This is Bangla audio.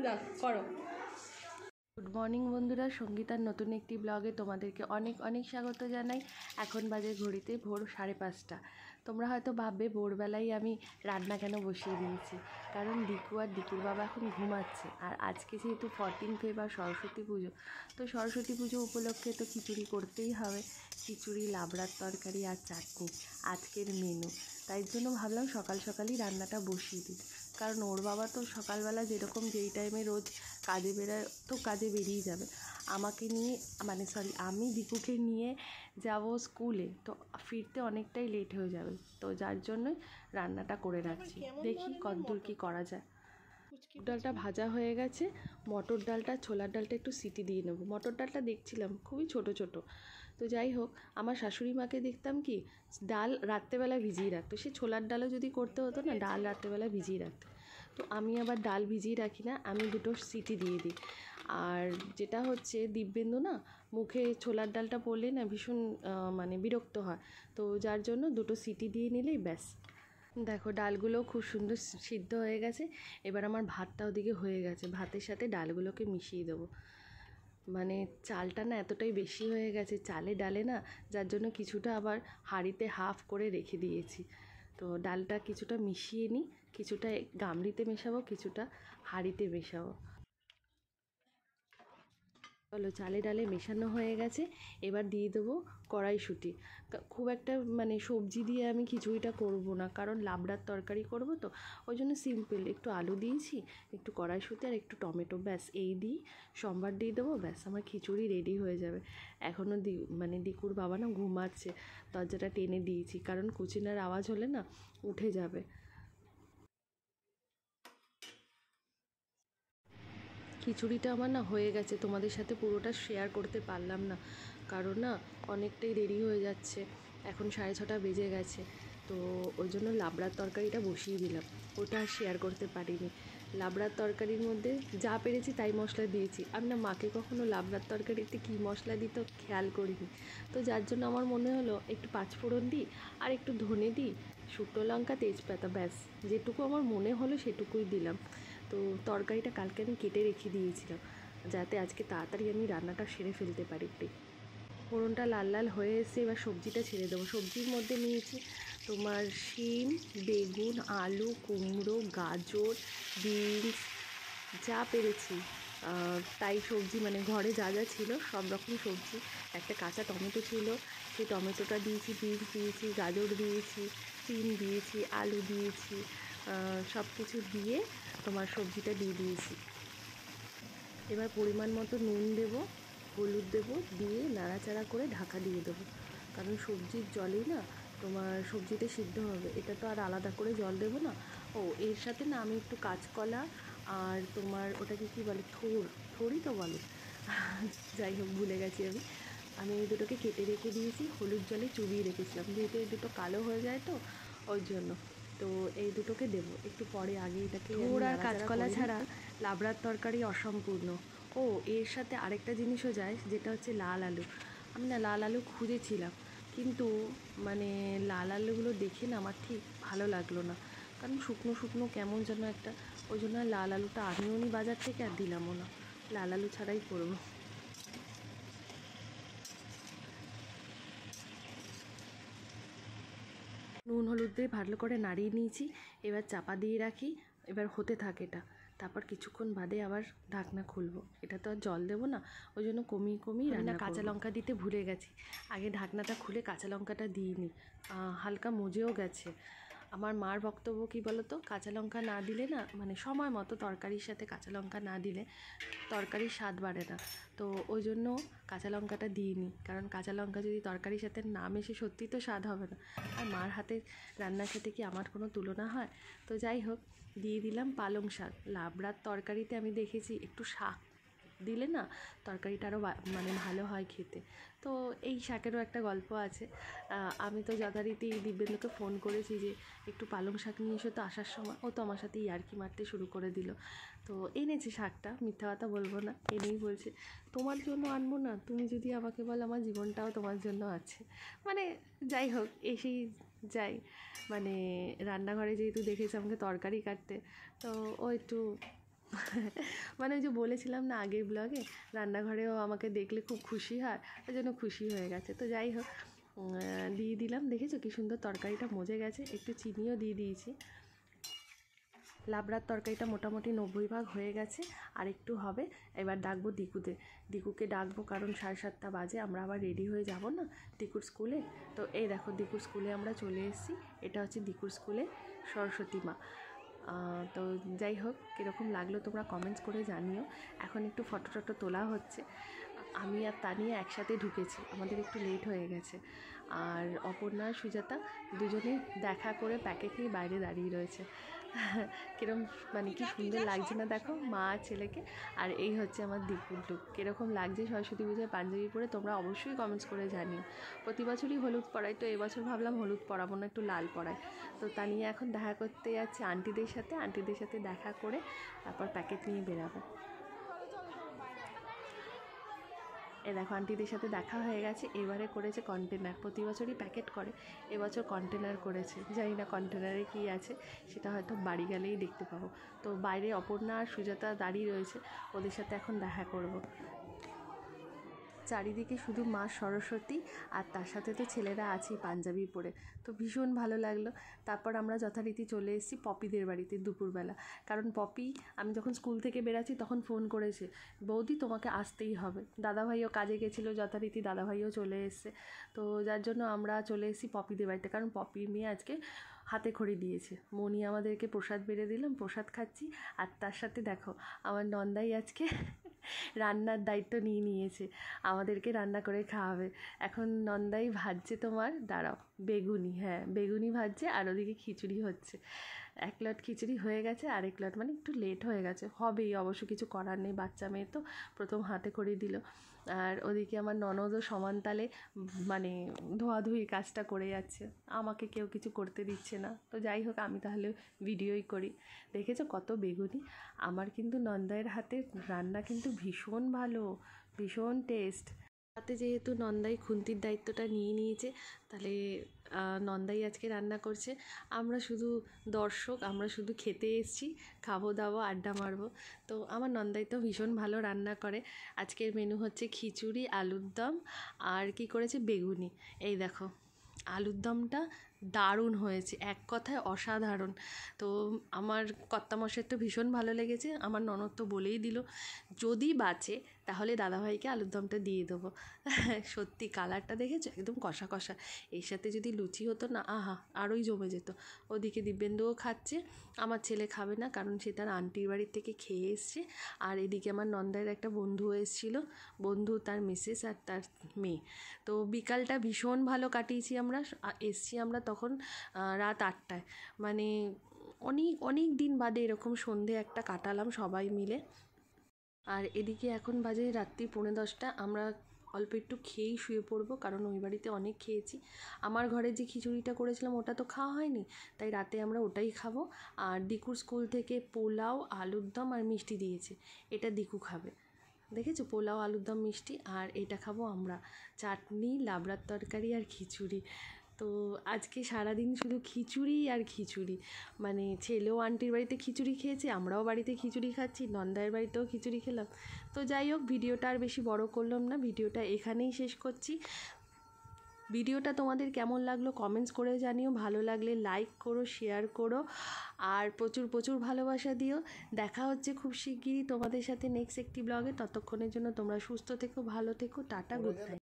যাও করো। গুড মর্নিং বন্ধুরা, সঙ্গীতার নতুন একটি ব্লগে তোমাদেরকে অনেক অনেক স্বাগত জানাই। এখন বাজে ঘড়িতে ভোর 5:30। তোমরা হয়তো ভাববে ভোরবেলায় আমি রান্না কেন বসিয়ে দিয়েছি, কারণ দিকু আর দিকুর বাবা এখন ঘুমাচ্ছে। আর আজকে যেহেতু 14 ফেব্রুয়ারি সরস্বতী পুজো, তো সরস্বতী পুজো উপলক্ষে তো খিচুড়ি করতেই হবে। খিচুড়ি, লাবড়ার তরকারি আর চাটনি আজকের মেনু। তাই জন্য ভাবলাম সকাল সকালই রান্নাটা বসিয়ে দিই, কারণ ওর বাবা তো সকালবেলা যেরকম যেই টাইমে রোজ কাজে বেরোয়, তো কাজে বেরিয়ে যাবে। আমাকে নিয়ে আমি দীপুকে নিয়ে যাব স্কুলে, তো ফিরতে অনেকটাই লেট হয়ে যাবে। তো যার জন্যই রান্নাটা করে রাখছি, দেখি কতদূর কী করা যায়। ডালটা ভাজা হয়ে গেছে, মটর ডালটা ছোলার ডালটা একটু সিটি দিয়ে নেবো। মটর ডালটা দেখছিলাম খুবই ছোট ছোট। তো যাই হোক, আমার শাশুড়ি মাকে দেখতাম কি ডাল রাত্রেবেলা ভিজিয়ে রাখতো। সে ছোলার ডালও যদি করতে হতো না, ডাল রাত্রেবেলা ভিজিয়ে রাখতো। তো আমি আবার ডাল ভিজিয়ে রাখি না, আমি দুটো সিটি দিয়ে দিই। আর যেটা হচ্ছে দিব্যেন্দু না মুখে ছোলার ডালটা পড়লে না ভীষণ বিরক্ত হয়। তো যার জন্য দুটো সিটি দিয়ে নিলেই ব্যাস। দেখো ডালগুলো খুব সুন্দর সিদ্ধ হয়ে গেছে। এবার আমার ভাতটা ওদিকে হয়ে গেছে, ভাতের সাথে ডালগুলোকে মিশিয়ে দেবো। চালটা না এতটাই বেশি হয়ে গেছে চালে ডালে না, যার জন্য কিছুটা আবার হাঁড়িতে হাফ করে রেখে দিয়েছি। তো ডালটা কিছুটা মিশিয়ে নিই, কিছুটা গামলিতে মেশাবো, কিছুটা হাঁড়িতে মেশাবো। চলো, চালে ডালে মেশানো হয়ে গেছে। এবার দিয়ে দেবো কড়াইশুঁটি। খুব একটা সবজি দিয়ে আমি খিচুড়িটা করব না, কারণ লাবড়ার তরকারি করব, তো ওই জন্য সিম্পল একটু আলু দিয়েছি, একটু কড়াইশুঁটি আর একটু টমেটো, ব্যাস এই দিই সম্বার দিয়ে দেবো, ব্যাস আমার খিচুড়ি রেডি হয়ে যাবে। এখনও দিকুর বাবা না ঘুমাচ্ছে, দরজাটা টেনে দিয়েছি, কারণ কুচিনার আওয়াজ হলে না উঠে যাবে। খিচুড়িটা আমার না হয়ে গেছে, তোমাদের সাথে পুরোটা শেয়ার করতে পারলাম না, কারণ না অনেকটাই দেরি হয়ে যাচ্ছে, এখন 6:30 বেজে গেছে। তো ওই জন্য লাবড়ার তরকারিটা বসিয়ে দিলাম, ওটা আর শেয়ার করতে পারিনি। লাবড়ার তরকারির মধ্যে যা পেরেছি তাই মশলা দিয়েছি। আমি না মাকে কখনো লাবড়ার তরকারিতে কী মশলা দিত খেয়াল করিনি। তো যার জন্য আমার মনে হলো একটু পাঁচফোড়ন দিই আর একটু ধনে দিই, শুকনো লঙ্কা, তেজপাতা, ব্যাস যেটুকু আমার মনে হলো সেটুকুই দিলাম। তো তরকারিটা কালকে আমি কেটে রেখে দিয়েছিলাম, যাতে আজকে তাড়াতাড়ি আমি রান্নাটা সেরে ফেলতে পারি। ফোড়নটা লাল লাল হয়ে এসে এবার সবজিটা ছেড়ে দেবো। সবজির মধ্যে নিয়েছি তোমার শিম, বেগুন, আলু, কুমড়ো, গাজর, বিনস, যা পেরেছি তাই সবজি, ঘরে যা যা ছিল সব রকম সবজি। একটা কাঁচা টমেটো ছিল, সেই টমেটোটা দিয়েছি, বিনস দিয়েছি, গাজর দিয়েছি, শিম দিয়েছি, আলু দিয়েছি, সব কিছু দিয়ে তোমার সবজিটা দিয়ে দিয়েছি। এবার পরিমাণ মতো নুন দেবো, হলুদ দেবো, দিয়ে নাড়াচাড়া করে ঢাকা দিয়ে দেবো, কারণ সবজির জলেই না তোমার সবজিটা সিদ্ধ হবে, এটা তো আর আলাদা করে জল দেবো না। ও এর সাথে না আমি একটু কাঁচকলা আর তোমার ওটাকে কী বলে, থোড়ই তো বলে, যাই হোক ভুলে গেছি আমি এই দুটোকে কেটে রেখে দিয়েছি, হলুদ জলে চুবিয়ে রেখেছিলাম, যেহেতু এই দুটো কালো হয়ে যায় তো ওই জন্য। তো এই দুটোকে দেবো একটু পরে, আগে এটাকে থোড় আর কাঁচকলা ছাড়া লাবড়ার তরকারি অসম্পূর্ণ। ও এর সাথে আরেকটা জিনিসও যায়, যেটা হচ্ছে লাল আলু। আমি না লাল আলু খুঁজেছিলাম, কিন্তু লাল আলুগুলো দেখে না আমার ঠিক ভালো লাগলো না, কারণ শুকনো শুকনো কেমন যেন একটা, ওই জন্য লাল আলুটা আনিও নি বাজার থেকে, আর দিলামও না, লাল আলু ছাড়াই করবো। নুন হলুদ দিয়ে ভালো করে নাড়িয়ে নিয়েছি, এবার চাপা দিয়ে রাখি, এবার হতে থাকে এটা। তারপর কিছুক্ষণ বাদে আবার ঢাকনা খুলবো, এটা তো আর জল দেবো না, ওই জন্য কমিয়ে রান্না। কাঁচা লঙ্কা দিতে ভুলে গেছি, আগে ঢাকনাটা খুলে কাঁচা লঙ্কাটা দিইনি, হালকা মজেও গেছে। আমার মার বক্তব্য কী বলো তো, কাঁচা লঙ্কা না দিলে না সময় মতো তরকারির সাথে কাঁচা লঙ্কা না দিলে তরকারির স্বাদ বাড়ে না। তো ওই জন্য কাঁচা লঙ্কাটা দিইনি, কারণ কাঁচা লঙ্কা যদি তরকারির সাথে না মেশে সত্যিই তো স্বাদ হবে না। আর মার হাতের রান্নার সাথে কি আমার কোনো তুলনা হয়? তো যাই হোক, দিয়ে দিলাম পালং শাক। লাবড়ার তরকারিতে আমি দেখেছি একটু শাক দিলে না তরকারিটা আরও ভালো হয় খেতে। তো এই শাকেরও একটা গল্প আছে। আমি তো যথারীতি দিব্যেন্দুকে ফোন করেছি যে একটু পালং শাক নিয়ে এসো তো আসার সময়, ও তো আমার সাথে ইয়ার্কি মারতে শুরু করে দিল। তো এনেছে শাকটা, মিথ্যা কথা বলবো না, এনেই বলছে তোমার জন্য আনবো না, তুমি যদি আমাকে বলো আমার জীবনটাও তোমার জন্য আছে। যাই হোক, এসেই যাই, রান্নাঘরে যেহেতু দেখেছে আমাকে তরকারি কাটতে, তো ও একটু মানে ওই যে বলেছিলাম না আগের ব্লগে, রান্নাঘরেও আমাকে দেখলে খুব খুশি হয়, ওই জন্য খুশি হয়ে গেছে। তো যাই হোক, দিয়ে দিলাম। দেখেছো কি সুন্দর তরকারিটা মজে গেছে, একটু চিনিও দিয়ে দিয়েছি। লাবড়ার তরকারিটা মোটামুটি 90% হয়ে গেছে, আর একটু হবে। এবার ডাকবো দিকুকে ডাকবো, কারণ 7:30 বাজে, আমরা আবার রেডি হয়ে যাব না দিকুর স্কুলে। তো এই দেখো দিকুর স্কুলে আমরা চলে এসেছি। এটা হচ্ছে দিকুর স্কুলে সরস্বতী মা। তো যাই হোক, কীরকম লাগলো তোমরা কমেন্টস করে জানিও। এখন একটু ফটো টটো তোলা হচ্ছে। আমি আর তানিয়া একসাথে ঢুকেছি, আমাদের একটু লেট হয়ে গেছে। আর অপর্ণা আর সুজাতা দুজনে দেখা করে প্যাকেট নিয়ে বাইরে দাঁড়িয়ে রয়েছে। কিরম মানে কি সুন্দর লাগছে না দেখো মা আর ছেলেকে। আর এই হচ্ছে আমার দিকুর লুক। কীরকম লাগছে সরস্বতী পূজায় পাঞ্জাবি পরে তোমরা অবশ্যই কমেন্টস করে জানিও। প্রতি বছরই হলুদ পরাই, তো এবছর ভাবলাম হলুদ পরাবো না, একটু লাল পরাই। তো তানিয়া এখন দেখা করতে যাচ্ছে আন্টিদের সাথে দেখা করে তারপর প্যাকেট নিয়ে বেরাবো। এ দেখো আন্টিদের সাথে দেখা হয়ে গেছে। এবারে করেছে কন্টেনার, প্রতি বছরই প্যাকেট করে, এবছর কন্টেনার করেছে। জানি না কন্টেনারে কী আছে, সেটা হয়তো বাড়ি গেলেই দেখতে পাবো। তো বাইরে অপর্ণা আর সুজাতা দাঁড়িয়ে রয়েছে, ওদের সাথে এখন দেখা করব। চারিদিকে শুধু মা সরস্বতী, আর তার সাথে তো ছেলেরা আছেই পাঞ্জাবি পরে। তো ভীষণ ভালো লাগলো। তারপর আমরা যথারীতি চলে এসেছি পপিদের বাড়িতে দুপুরবেলা, কারণ পপি আমি যখন স্কুল থেকে বেরাচ্ছি তখন ফোন করেছে, বৌদি তোমাকে আসতেই হবে। দাদাভাইও কাজে গেছিলো, যথারীতি দাদাভাইও চলে এসছে। তো যার জন্য আমরা চলে এসেছি পপিদের বাড়িতে, কারণ পপির মেয়ে আজকে হাতে খড়ি দিয়েছে। মনি আমাদেরকে প্রসাদ বেড়ে দিলাম, প্রসাদ খাচ্ছি। আর তার সাথে দেখো আমার নন্দাই আজকে রান্নার দায়িত্ব নিয়ে নিয়েছে, আমাদেরকে রান্না করে খাওয়াবে। এখন নন্দাই ভাজছে তোমার, দাঁড়াও, বেগুনি, হ্যাঁ বেগুনি ভাজছে, আর ওদিকে খিচুড়ি হচ্ছে। 1 লট খিচুড়ি হয়ে গেছে, আর 1 লট মানে একটু লেট হয়ে গেছে, হবেই অবশ্য, কিছু করার নেই, বাচ্চা মেয়ে তো প্রথম হাতে করে দিল। আর ওদিকে আমার ননদও সমান তালে মানে ধোয়াধুয়ি কাজটা করে যাচ্ছে, আমাকে কেউ কিছু করতে দিচ্ছে না। তো যাই হোক, আমি তাহলে ভিডিওই করি। দেখেছো কত বেগুনি। আমার কিন্তু নন্দাইয়ের হাতে রান্না কিন্তু ভীষণ ভালো, ভীষণ টেস্ট। তাতে যেহেতু নন্দাই খুন্তির দায়িত্বটা নিয়ে নিয়েছে, তাহলে নন্দাই আজকে রান্না করছে। আমরা শুধু দর্শক, আমরা শুধু খেতে এসেছি, খাবো দাবো, আড্ডা মারবো। তো আমার নন্দাই তো ভীষণ ভালো রান্না করে। আজকের মেনু হচ্ছে খিচুড়ি, আলুর দম, আর কি করেছে বেগুনি। এই দেখো আলুর দমটা দারুণ হয়েছে, এক কথায় অসাধারণ। তো আমার কর্তামশাইয়ের তো ভীষণ ভালো লেগেছে। আমার ননদ তো বলেই দিল যদি বাঁচে তাহলে দাদাভাইকে আলুর দমটা দিয়ে দেবো। সত্যি কালারটা দেখেছো, একদম কষা কষা। এর সাথে যদি লুচি হতো না, আহা আরোই জমে যেত। ওদিকে দিব্যেন্দুও খাচ্ছে, আমার ছেলে খাবে না, কারণ সে তার আন্টির বাড়ির থেকে খেয়ে এসছে। আর এদিকে আমার নন্দাইয়ের একটা বন্ধু এসেছিলো, বন্ধু, তার মিসেস আর তার মেয়ে। তো বিকালটা ভীষণ ভালো কাটিয়েছি আমরা। এসছি আমরা তখন রাত 8টায়, মানে অনেক অনেক দিন বাদে এরকম সন্ধে একটা কাটালাম সবাই মিলে। আর এদিকে এখন বাজে রাত্রি 10:45। আমরা অল্প একটু খেয়েই শুয়ে পড়বো, কারণ ওই বাড়িতে অনেক খেয়েছি। আমার ঘরে যে খিচুড়িটা করেছিলাম ওটা তো খাওয়া হয়নি, তাই রাতে আমরা ওটাই খাবো। আর দিকুর স্কুল থেকে পোলাও, আলুর দম আর মিষ্টি দিয়েছে, এটা দিকু খাবে। দেখেছো, পোলাও, আলুর দম, মিষ্টি, আর এটা খাবো আমরা, চাটনি, লাবড়ার তরকারি আর খিচুড়ি। তো আজকে সারাদিন শুধু খিচুড়ি আর খিচুড়ি, মানে ছেলেও আন্টির বাড়িতে খিচুড়ি খেয়েছে, আমরাও বাড়িতে খিচুড়ি খাচ্ছি, নন্দায়ের বাড়িতেও খিচুড়ি খেলাম। তো যাই হোক, ভিডিওটা আর বেশি বড় করলাম না, ভিডিওটা এখানেই শেষ করছি। ভিডিওটা তোমাদের কেমন লাগলো কমেন্টস করে জানিও, ভালো লাগলে লাইক করো, শেয়ার করো, আর প্রচুর প্রচুর ভালোবাসা দিও। দেখা হচ্ছে খুব শিগগিরই তোমাদের সাথে নেক্সট একটি ব্লগে। ততক্ষণের জন্য তোমরা সুস্থ থেকো, ভালো থেকো, টাটা, গুড নাইট।